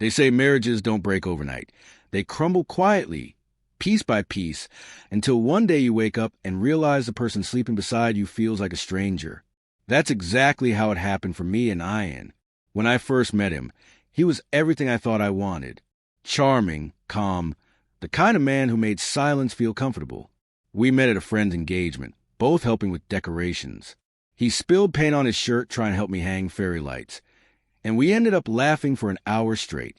They say marriages don't break overnight. They crumble quietly, piece by piece, until one day you wake up and realize the person sleeping beside you feels like a stranger. That's exactly how it happened for me and Ian. When I first met him, he was everything I thought I wanted. Charming, calm, the kind of man who made silence feel comfortable. We met at a friend's engagement, both helping with decorations. He spilled paint on his shirt trying to help me hang fairy lights, and we ended up laughing for an hour straight.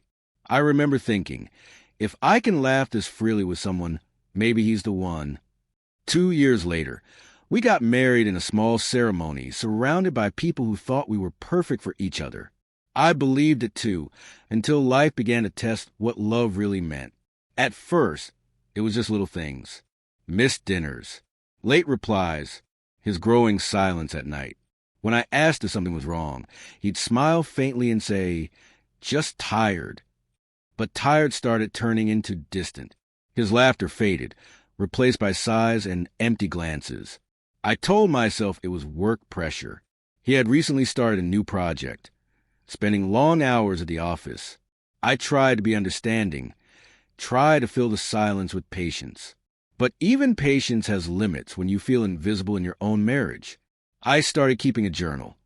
I remember thinking, if I can laugh this freely with someone, maybe he's the one. 2 years later, we got married in a small ceremony, surrounded by people who thought we were perfect for each other. I believed it too, until life began to test what love really meant. At first, it was just little things. Missed dinners, late replies, his growing silence at night. When I asked if something was wrong, he'd smile faintly and say, "Just tired." But tired started turning into distant. His laughter faded, replaced by sighs and empty glances. I told myself it was work pressure. He had recently started a new project, spending long hours at the office. I tried to be understanding, tried to fill the silence with patience. But even patience has limits when you feel invisible in your own marriage. I started keeping a journal,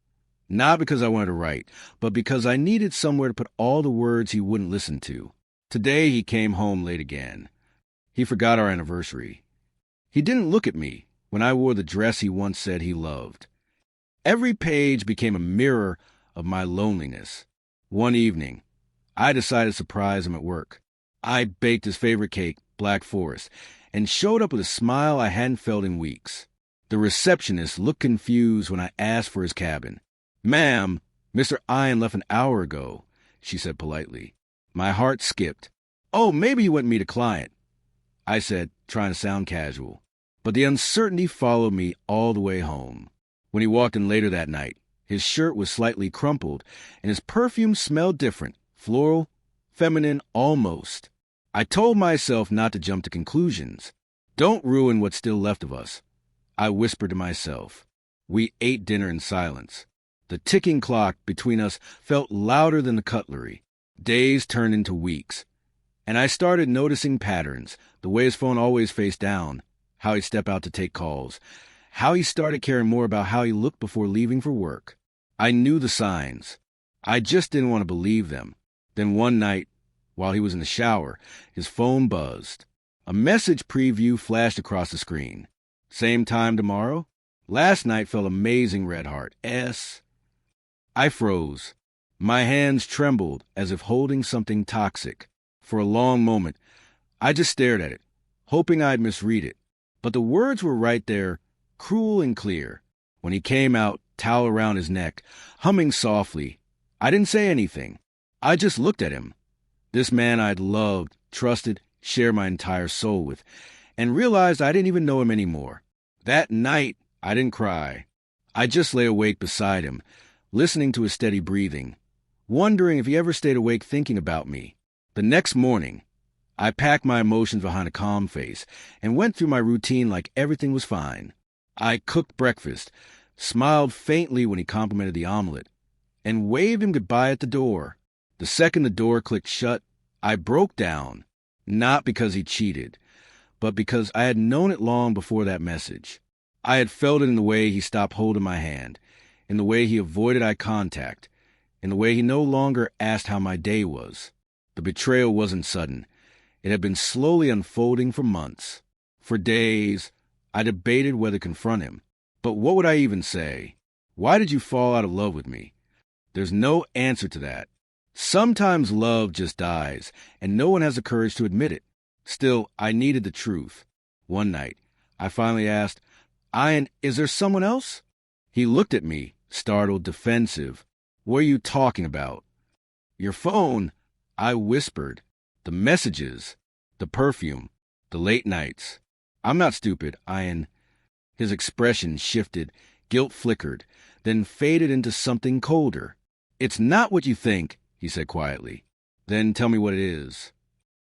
not because I wanted to write, but because I needed somewhere to put all the words he wouldn't listen to. Today he came home late again. He forgot our anniversary. He didn't look at me when I wore the dress he once said he loved. Every page became a mirror of my loneliness. One evening, I decided to surprise him at work. I baked his favorite cake, Black Forest, and showed up with a smile I hadn't felt in weeks. The receptionist looked confused when I asked for his cabin. "Ma'am, Mr. Ian left an hour ago," she said politely. My heart skipped. "Oh, maybe he went to meet a client," I said, trying to sound casual. But the uncertainty followed me all the way home. When he walked in later that night, his shirt was slightly crumpled, and his perfume smelled different, floral, feminine almost. I told myself not to jump to conclusions. Don't ruin what's still left of us, I whispered to myself. We ate dinner in silence. The ticking clock between us felt louder than the cutlery. Days turned into weeks, and I started noticing patterns, the way his phone always faced down, how he'd step out to take calls, how he started caring more about how he looked before leaving for work. I knew the signs. I just didn't want to believe them. Then one night, while he was in the shower, his phone buzzed. A message preview flashed across the screen. "Same time tomorrow? Last night felt amazing, red heart. S." I froze. My hands trembled as if holding something toxic. For a long moment, I just stared at it, hoping I'd misread it. But the words were right there, cruel and clear. When he came out, towel around his neck, humming softly, I didn't say anything. I just looked at him. This man I'd loved, trusted, shared my entire soul with, and realized I didn't even know him anymore. That night, I didn't cry. I just lay awake beside him, listening to his steady breathing, wondering if he ever stayed awake thinking about me. The next morning, I packed my emotions behind a calm face and went through my routine like everything was fine. I cooked breakfast, smiled faintly when he complimented the omelet, and waved him goodbye at the door. The second the door clicked shut, I broke down, not because he cheated, but because I had known it long before that message. I had felt it in the way he stopped holding my hand, in the way he avoided eye contact, in the way he no longer asked how my day was. The betrayal wasn't sudden. It had been slowly unfolding for months. For days, I debated whether to confront him. But what would I even say? Why did you fall out of love with me? There's no answer to that. Sometimes love just dies, and no one has the courage to admit it. Still, I needed the truth. One night, I finally asked, "Ian, is there someone else?" He looked at me, startled, defensive. "What are you talking about?" "Your phone," I whispered. "The messages, the perfume, the late nights." "I'm not stupid, Ian." His expression shifted, guilt flickered, then faded into something colder. "It's not what you think," he said quietly. "Then tell me what it is."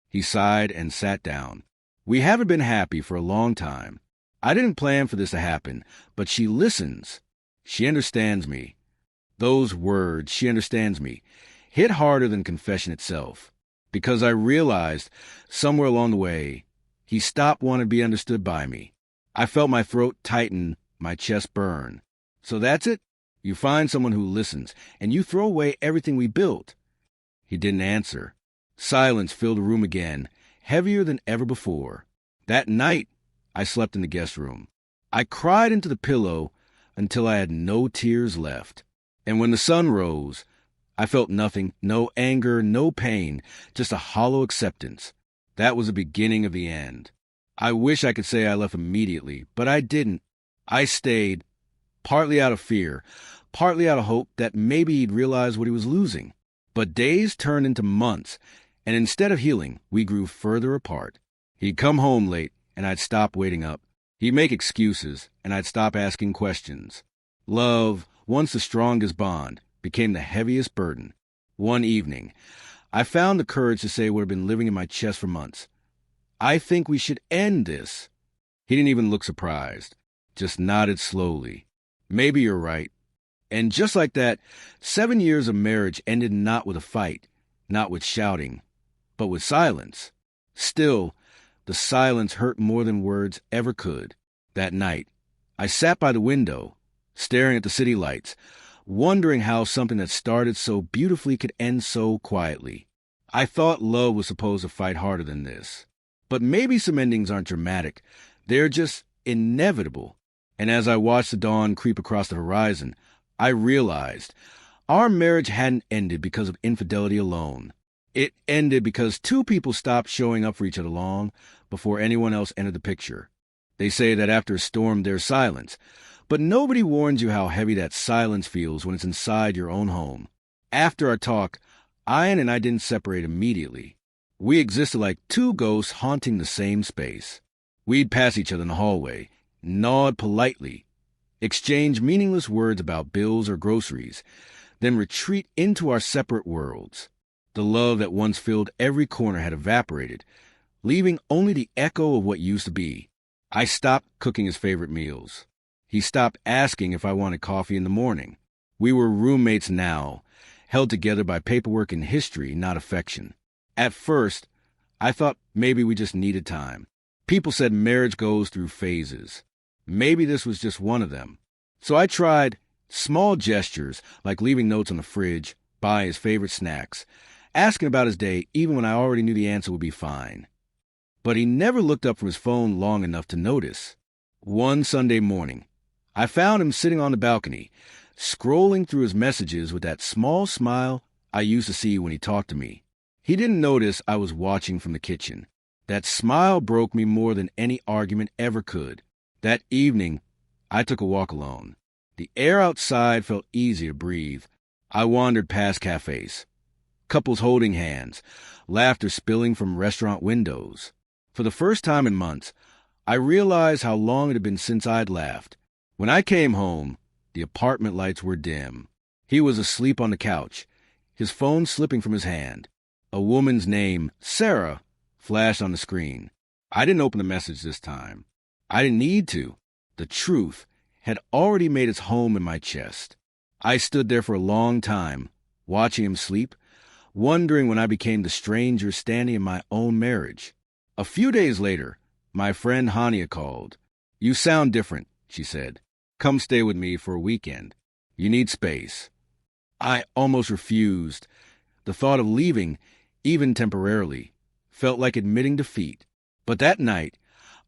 He sighed and sat down. "We haven't been happy for a long time. I didn't plan for this to happen, but she listens. She understands me." Those words, "she understands me," hit harder than confession itself, because I realized somewhere along the way, he stopped wanting to be understood by me. I felt my throat tighten, my chest burn. So that's it? You find someone who listens, and you throw away everything we built. He didn't answer. Silence filled the room again, heavier than ever before. That night, I slept in the guest room. I cried into the pillow until I had no tears left. And when the sun rose, I felt nothing, no anger, no pain, just a hollow acceptance. That was the beginning of the end. I wish I could say I left immediately, but I didn't. I stayed, partly out of fear, partly out of hope that maybe he'd realize what he was losing. But days turned into months, and instead of healing, we grew further apart. He'd come home late, and I'd stop waiting up. He'd make excuses, and I'd stop asking questions. Love, once the strongest bond, became the heaviest burden. One evening, I found the courage to say what had been living in my chest for months. I think we should end this. He didn't even look surprised, just nodded slowly. Maybe you're right. And just like that, 7 years of marriage ended not with a fight, not with shouting, but with silence. Still, the silence hurt more than words ever could. That night, I sat by the window, staring at the city lights, wondering how something that started so beautifully could end so quietly. I thought love was supposed to fight harder than this. But maybe some endings aren't dramatic. They're just inevitable. And as I watched the dawn creep across the horizon, I realized our marriage hadn't ended because of infidelity alone. It ended because two people stopped showing up for each other long before anyone else entered the picture. They say that after a storm, there's silence. But nobody warns you how heavy that silence feels when it's inside your own home. After our talk, Ian and I didn't separate immediately. We existed like two ghosts haunting the same space. We'd pass each other in the hallway, nod politely, exchange meaningless words about bills or groceries, then retreat into our separate worlds. The love that once filled every corner had evaporated, leaving only the echo of what used to be. I stopped cooking his favorite meals. He stopped asking if I wanted coffee in the morning. We were roommates now, held together by paperwork and history, not affection. At first, I thought maybe we just needed time. People said marriage goes through phases. Maybe this was just one of them. So I tried small gestures like leaving notes on the fridge, buying his favorite snacks, asking about his day even when I already knew the answer would be fine. But he never looked up from his phone long enough to notice. One Sunday morning, I found him sitting on the balcony, scrolling through his messages with that small smile I used to see when he talked to me. He didn't notice I was watching from the kitchen. That smile broke me more than any argument ever could. That evening, I took a walk alone. The air outside felt easy to breathe. I wandered past cafes, couples holding hands, laughter spilling from restaurant windows. For the first time in months, I realized how long it had been since I'd laughed. When I came home, the apartment lights were dim. He was asleep on the couch, his phone slipping from his hand. A woman's name, Sarah, flashed on the screen. I didn't open the message this time. I didn't need to. The truth had already made its home in my chest. I stood there for a long time, watching him sleep, wondering when I became the stranger standing in my own marriage. A few days later, my friend Hania called. "You sound different," she said. "Come stay with me for a weekend. You need space." I almost refused. The thought of leaving, even temporarily, felt like admitting defeat. But that night,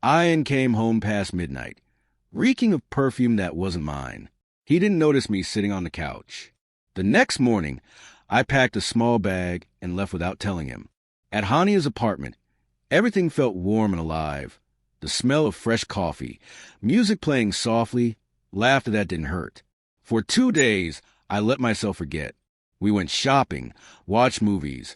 Ian came home past midnight, reeking of perfume that wasn't mine. He didn't notice me sitting on the couch. The next morning, I packed a small bag and left without telling him. At Hania's apartment, everything felt warm and alive. The smell of fresh coffee, music playing softly, laughter that didn't hurt. For 2 days, I let myself forget. We went shopping, watched movies,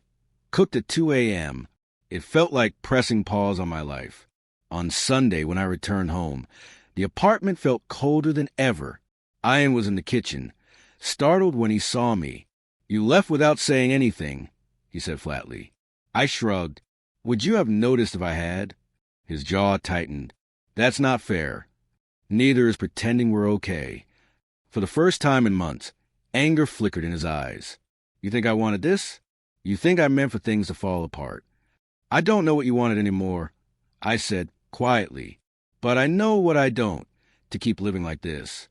cooked at 2 a.m. It felt like pressing pause on my life. On Sunday, when I returned home, the apartment felt colder than ever. Ian was in the kitchen, startled when he saw me. "You left without saying anything," he said flatly. I shrugged. "Would you have noticed if I had?" His jaw tightened. "That's not fair. Neither is pretending we're okay." For the first time in months, anger flickered in his eyes. You think I wanted this? You think I meant for things to fall apart. I don't know what you wanted anymore, I said quietly, but I know what I don't, to keep living like this.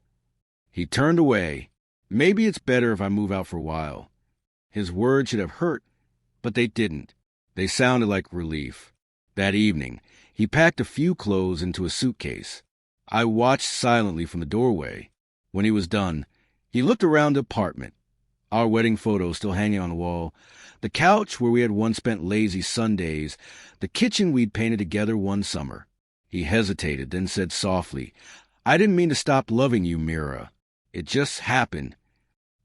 He turned away. Maybe it's better if I move out for a while. His words should have hurt, but they didn't. They sounded like relief. That evening, he packed a few clothes into a suitcase. I watched silently from the doorway. When he was done, he looked around the apartment. Our wedding photos still hanging on the wall, the couch where we had once spent lazy Sundays, the kitchen we'd painted together one summer. He hesitated, then said softly, I didn't mean to stop loving you, Mira. It just happened.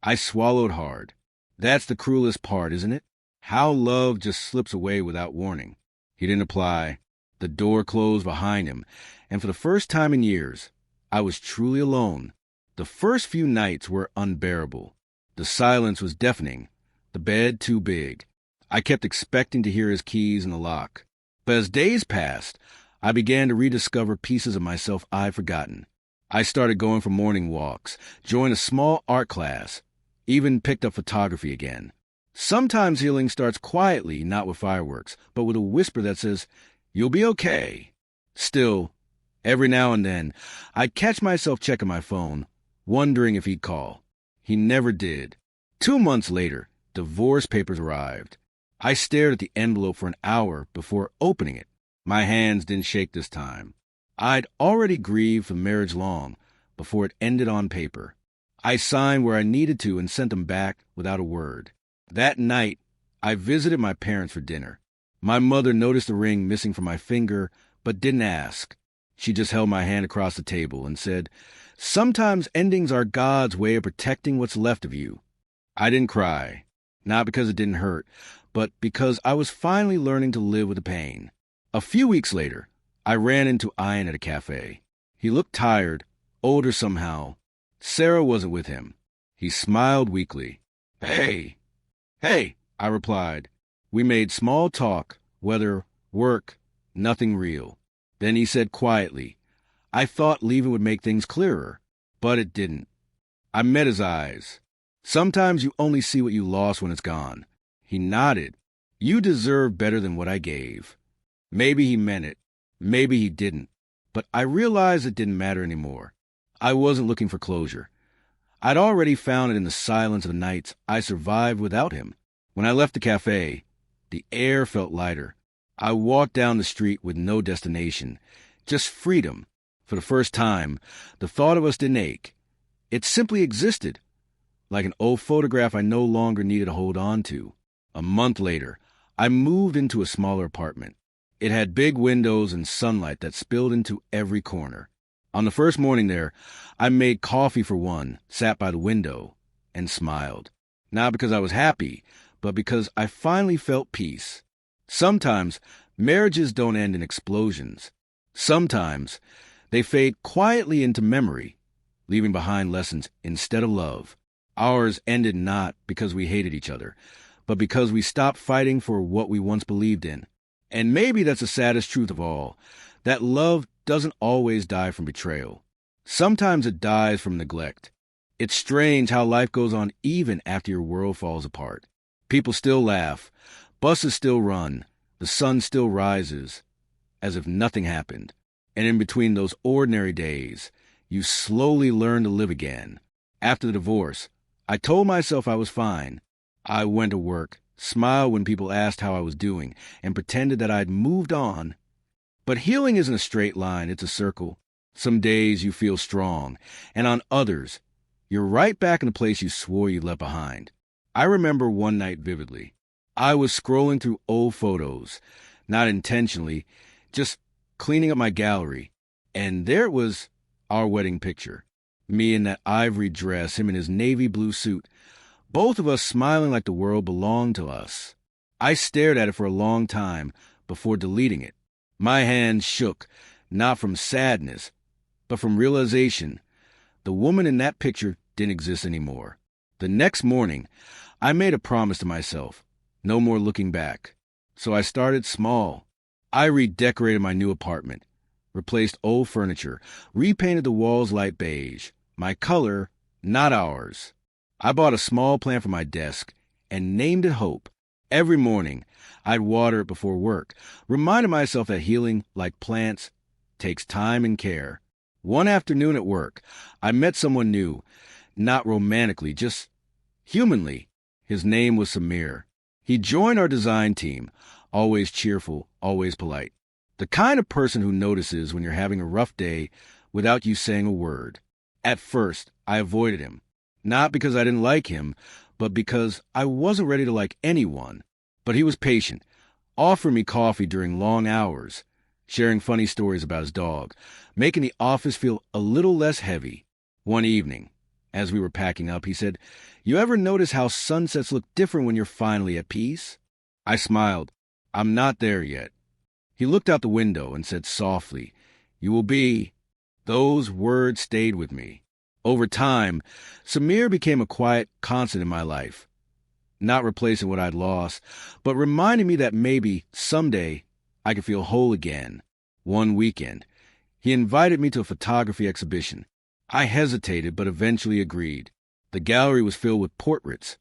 I swallowed hard. That's the cruelest part, isn't it? How love just slips away without warning. He didn't reply. The door closed behind him, and for the first time in years, I was truly alone. The first few nights were unbearable. The silence was deafening, the bed too big. I kept expecting to hear his keys in the lock. But as days passed, I began to rediscover pieces of myself I'd forgotten. I started going for morning walks, joined a small art class, even picked up photography again. Sometimes healing starts quietly, not with fireworks, but with a whisper that says, you'll be okay. Still, every now and then, I'd catch myself checking my phone, wondering if he'd call. He never did. 2 months later, divorce papers arrived. I stared at the envelope for an hour before opening it. My hands didn't shake this time. I'd already grieved for marriage long before it ended on paper. I signed where I needed to and sent them back without a word. That night, I visited my parents for dinner. My mother noticed the ring missing from my finger, but didn't ask. She just held my hand across the table and said, sometimes endings are God's way of protecting what's left of you. I didn't cry, not because it didn't hurt, but because I was finally learning to live with the pain. A few weeks later, I ran into Ian at a cafe. He looked tired, older somehow. Sarah wasn't with him. He smiled weakly. Hey, I replied. We made small talk, weather, work, nothing real. Then he said quietly, I thought leaving would make things clearer, but it didn't. I met his eyes. Sometimes you only see what you lost when it's gone. He nodded. You deserve better than what I gave. Maybe he meant it. Maybe he didn't. But I realized it didn't matter anymore. I wasn't looking for closure. I'd already found it in the silence of the nights I survived without him. When I left the cafe, the air felt lighter. I walked down the street with no destination, just freedom. For the first time, the thought of us didn't ache. It simply existed, like an old photograph I no longer needed to hold on to. A month later, I moved into a smaller apartment. It had big windows and sunlight that spilled into every corner. On the first morning there, I made coffee for one, sat by the window, and smiled. Not because I was happy, but because I finally felt peace. Sometimes, marriages don't end in explosions. Sometimes, they fade quietly into memory, leaving behind lessons instead of love. Ours ended not because we hated each other, but because we stopped fighting for what we once believed in. And maybe that's the saddest truth of all, that love doesn't always die from betrayal. Sometimes it dies from neglect. It's strange how life goes on even after your world falls apart. People still laugh, buses still run, the sun still rises, as if nothing happened. And in between those ordinary days, you slowly learn to live again. After the divorce, I told myself I was fine. I went to work, smiled when people asked how I was doing, and pretended that I'd moved on. But healing isn't a straight line, it's a circle. Some days you feel strong, and on others, you're right back in the place you swore you left behind. I remember one night vividly. I was scrolling through old photos, not intentionally, just cleaning up my gallery, and there it was, our wedding picture. Me in that ivory dress, him in his navy blue suit, both of us smiling like the world belonged to us. I stared at it for a long time before deleting it. My hands shook, not from sadness, but from realization. The woman in that picture didn't exist anymore. The next morning, I made a promise to myself, no more looking back. So I started small. I redecorated my new apartment, replaced old furniture, repainted the walls light beige. My color, not ours. I bought a small plant for my desk, and named it Hope. Every morning, I'd water it before work, reminding myself that healing, like plants, takes time and care. One afternoon at work, I met someone new, not romantically, just humanly. His name was Samir. He joined our design team, always cheerful, always polite. The kind of person who notices when you're having a rough day without you saying a word. At first, I avoided him. Not because I didn't like him, but because I wasn't ready to like anyone. But he was patient, offering me coffee during long hours, sharing funny stories about his dog, making the office feel a little less heavy. One evening, as we were packing up, he said, "You ever notice how sunsets look different when you're finally at peace?" I smiled. "I'm not there yet." He looked out the window and said softly, "You will be." Those words stayed with me. Over time, Samir became a quiet constant in my life, not replacing what I'd lost, but reminding me that maybe, someday, I could feel whole again. One weekend, he invited me to a photography exhibition. I hesitated, but eventually agreed. The gallery was filled with portraits,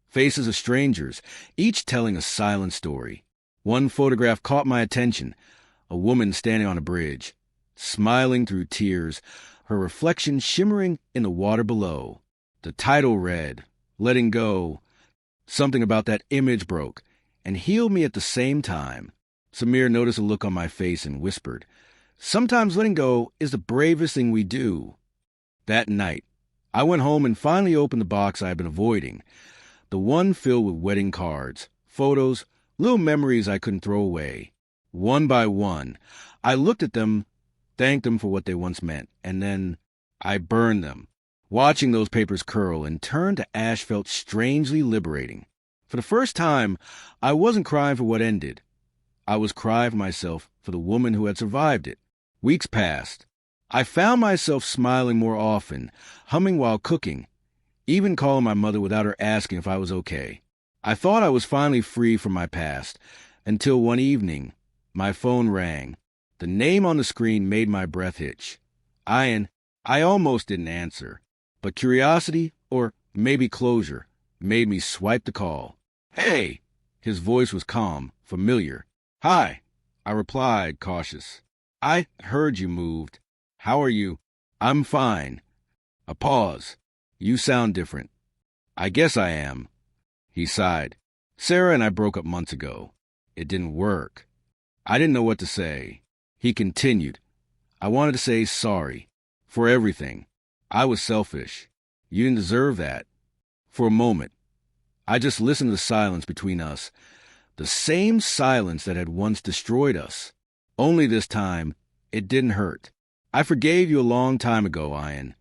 faces of strangers, each telling a silent story. One photograph caught my attention, a woman standing on a bridge, smiling through tears, her reflection shimmering in the water below. The title read, "Letting Go." Something about that image broke and healed me at the same time. Samir noticed a look on my face and whispered, "Sometimes letting go is the bravest thing we do." That night, I went home and finally opened the box I had been avoiding, the one filled with wedding cards, photos, little memories I couldn't throw away. One by one, I looked at them, thanked them for what they once meant, and then I burned them. Watching those papers curl and turn to ash felt strangely liberating. For the first time, I wasn't crying for what ended. I was crying for myself, for the woman who had survived it. Weeks passed. I found myself smiling more often, humming while cooking, even calling my mother without her asking if I was okay. I thought I was finally free from my past, until one evening, my phone rang. The name on the screen made my breath hitch. I almost didn't answer, but curiosity, or maybe closure, made me swipe the call. "Hey!" His voice was calm, familiar. "Hi," I replied, cautious. "I heard you moved. How are you?" "I'm fine." A pause. "You sound different." "I guess I am." He sighed. "Sarah and I broke up months ago. It didn't work." I didn't know what to say. He continued. "I wanted to say sorry. For everything. I was selfish. You didn't deserve that." For a moment, I just listened to the silence between us. The same silence that had once destroyed us. Only this time, it didn't hurt. "I forgave you a long time ago, Ian,"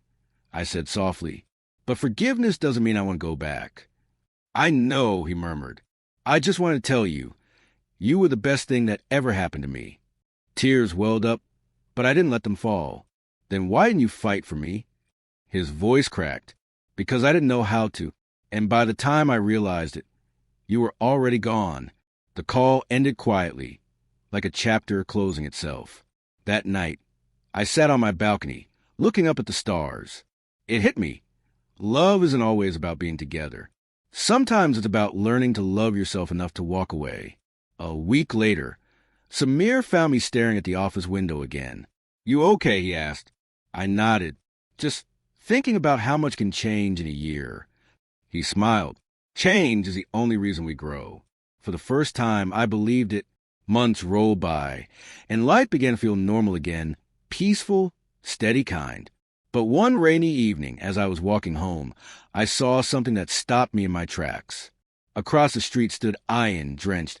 I said softly. "But forgiveness doesn't mean I want to go back." "I know," he murmured. "I just wanted to tell you, you were the best thing that ever happened to me." Tears welled up, but I didn't let them fall. "Then why didn't you fight for me?" His voice cracked. "Because I didn't know how to. And by the time I realized it, you were already gone." The call ended quietly, like a chapter closing itself. That night, I sat on my balcony, looking up at the stars. It hit me. Love isn't always about being together. Sometimes it's about learning to love yourself enough to walk away. A week later, Samir found me staring at the office window again. "You okay?" he asked. I nodded, just thinking about how much can change in a year. He smiled. "Change is the only reason we grow." For the first time, I believed it. Months rolled by, and life began to feel normal again, peaceful, steady kind. But one rainy evening, as I was walking home, I saw something that stopped me in my tracks. Across the street stood Ian, drenched,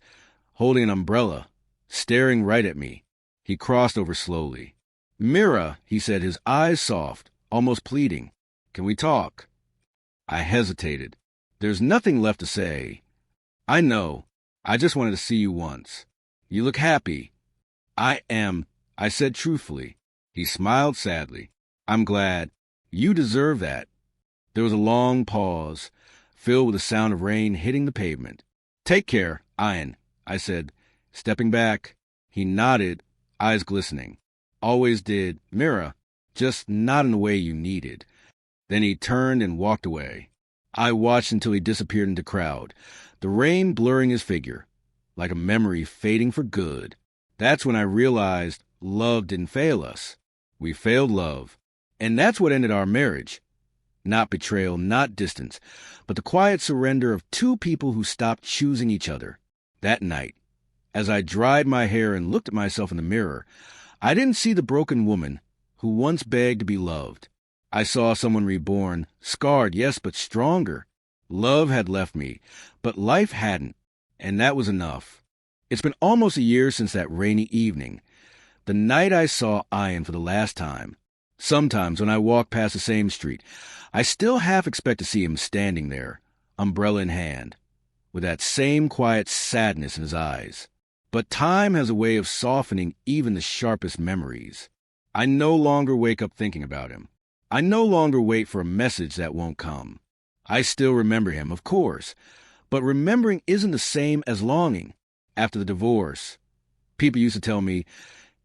holding an umbrella, staring right at me. He crossed over slowly. "Mira," he said, his eyes soft, almost pleading. "Can we talk?" I hesitated. There's nothing left to say. "I know. I just wanted to see you once. You look happy." "I am," I said truthfully. He smiled sadly. "I'm glad. You deserve that." There was a long pause, filled with the sound of rain hitting the pavement. "Take care, Ian," I said, stepping back. He nodded, eyes glistening. "Always did, Mira, just not in the way you needed." Then he turned and walked away. I watched until he disappeared in the crowd, the rain blurring his figure, like a memory fading for good. That's when I realized love didn't fail us. We failed love. And that's what ended our marriage. Not betrayal, not distance, but the quiet surrender of two people who stopped choosing each other. That night, as I dried my hair and looked at myself in the mirror, I didn't see the broken woman who once begged to be loved. I saw someone reborn, scarred, yes, but stronger. Love had left me, but life hadn't, and that was enough. It's been almost a year since that rainy evening, the night I saw Ian for the last time. Sometimes when I walk past the same street, I still half expect to see him standing there, umbrella in hand, with that same quiet sadness in his eyes. But time has a way of softening even the sharpest memories. I no longer wake up thinking about him. I no longer wait for a message that won't come. I still remember him, of course, but remembering isn't the same as longing. After the divorce, people used to tell me,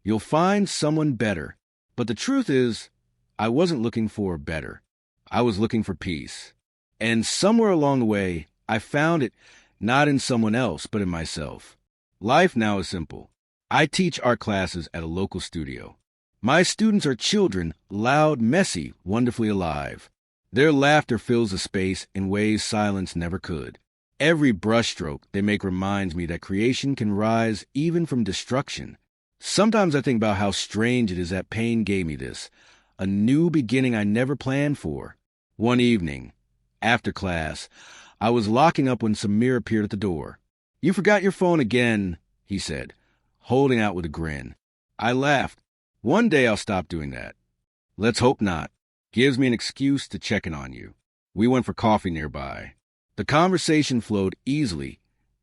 "You'll find someone better." But the truth is, I wasn't looking for better. I was looking for peace. And somewhere along the way, I found it not in someone else, but in myself. Life now is simple. I teach art classes at a local studio. My students are children, loud, messy, wonderfully alive. Their laughter fills the space in ways silence never could. Every brushstroke they make reminds me that creation can rise even from destruction. Sometimes I think about how strange it is that pain gave me this, a new beginning I never planned for. One evening, after class, I was locking up when Samir appeared at the door. "You forgot your phone again," he said, holding out with a grin. I laughed. One day I'll stop doing that. Let's hope not. Gives me an excuse to check in on you. We went for coffee nearby. The conversation flowed easily,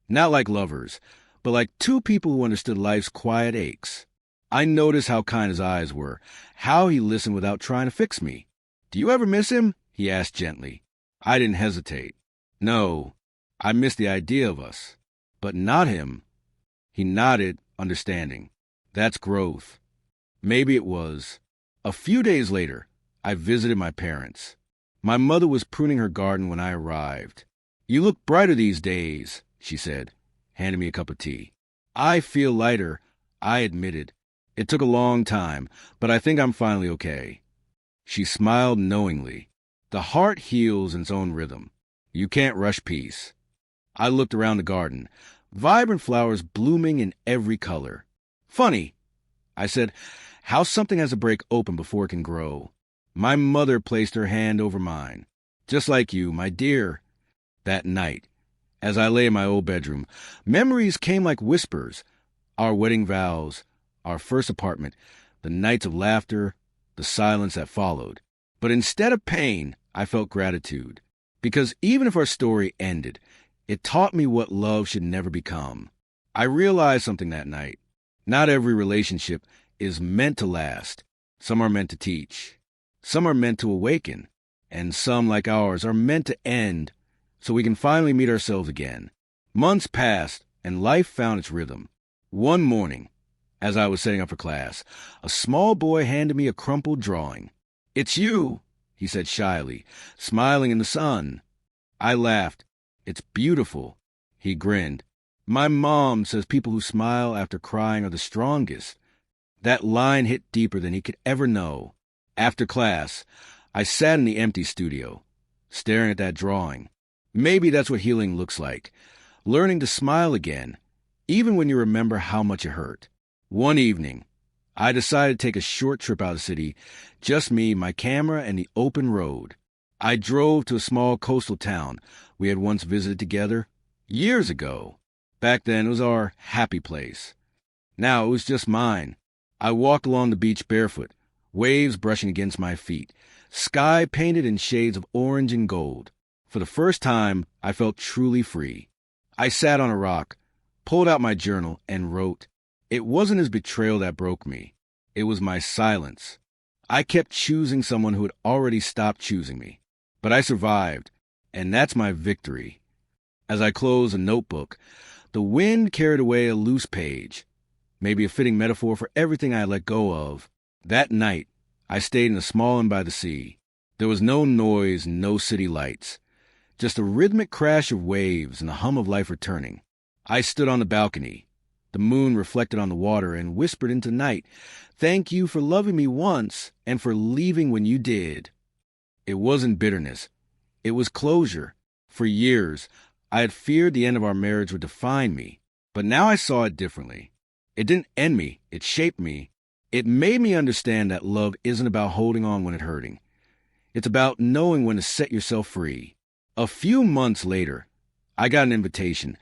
not like lovers, but like two people who understood life's quiet aches. I noticed how kind his eyes were, how he listened without trying to fix me. "Do you ever miss him?" he asked gently. I didn't hesitate. No, I missed the idea of us. But not him. He nodded, understanding. That's growth. Maybe it was. A few days later, I visited my parents. My mother was pruning her garden when I arrived. "You look brighter these days," she said, handing me a cup of tea. "I feel lighter," I admitted. "It took a long time, but I think I'm finally okay." She smiled knowingly. The heart heals in its own rhythm. You can't rush peace. I looked around the garden, vibrant flowers blooming in every color. "Funny," I said, "how something has to break open before it can grow." My mother placed her hand over mine. "Just like you, my dear." That night, as I lay in my old bedroom, memories came like whispers. Our wedding vows, our first apartment, the nights of laughter, the silence that followed. But instead of pain, I felt gratitude. Because even if our story ended, it taught me what love should never become. I realized something that night. Not every relationship is meant to last. Some are meant to teach. Some are meant to awaken. And some, like ours, are meant to end so we can finally meet ourselves again. Months passed, and life found its rhythm. One morning, as I was setting up for class, a small boy handed me a crumpled drawing. "It's you," he said shyly, smiling in the sun. I laughed. "It's beautiful." He grinned. "My mom says people who smile after crying are the strongest." That line hit deeper than he could ever know. After class, I sat in the empty studio, staring at that drawing. Maybe that's what healing looks like. Learning to smile again, even when you remember how much it hurt. One evening, I decided to take a short trip out of the city, just me, my camera, and the open road. I drove to a small coastal town we had once visited together, years ago. Back then, it was our happy place. Now it was just mine. I walked along the beach barefoot, waves brushing against my feet, sky painted in shades of orange and gold. For the first time, I felt truly free. I sat on a rock, pulled out my journal, and wrote. It wasn't his betrayal that broke me. It was my silence. I kept choosing someone who had already stopped choosing me. But I survived, and that's my victory. As I closed a notebook, the wind carried away a loose page, maybe a fitting metaphor for everything I let go of. That night, I stayed in a small inn by the sea. There was no noise, no city lights, just a rhythmic crash of waves and the hum of life returning. I stood on the balcony. The moon reflected on the water and whispered into night, "Thank you for loving me once and for leaving when you did." It wasn't bitterness. It was closure. For years, I had feared the end of our marriage would define me, but now I saw it differently. It didn't end me. It shaped me. It made me understand that love isn't about holding on when it's hurting. It's about knowing when to set yourself free. A few months later, I got an invitation.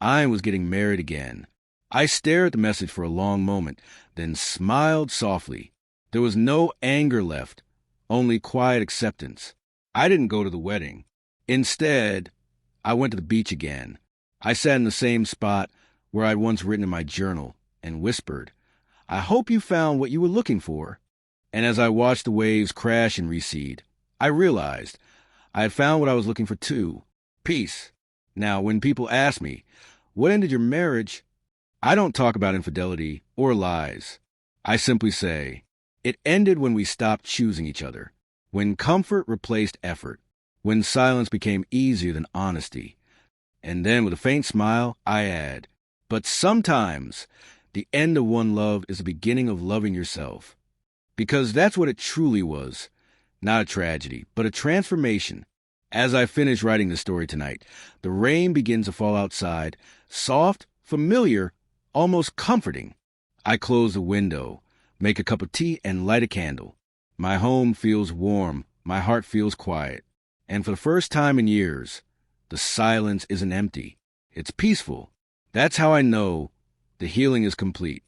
I was getting married again. I stared at the message for a long moment, then smiled softly. There was no anger left, only quiet acceptance. I didn't go to the wedding. Instead, I went to the beach again. I sat in the same spot where I'd once written in my journal and whispered, "I hope you found what you were looking for." And as I watched the waves crash and recede, I realized I had found what I was looking for too: peace. Now, when people ask me, "What ended your marriage?" I don't talk about infidelity or lies. I simply say, it ended when we stopped choosing each other, when comfort replaced effort, when silence became easier than honesty. And then with a faint smile, I add, but sometimes the end of one love is the beginning of loving yourself. Because that's what it truly was. Not a tragedy, but a transformation. As I finish writing this story tonight, the rain begins to fall outside, soft, familiar, almost comforting. I close the window, make a cup of tea, and light a candle. My home feels warm, my heart feels quiet. And for the first time in years, the silence isn't empty. It's peaceful. That's how I know the healing is complete.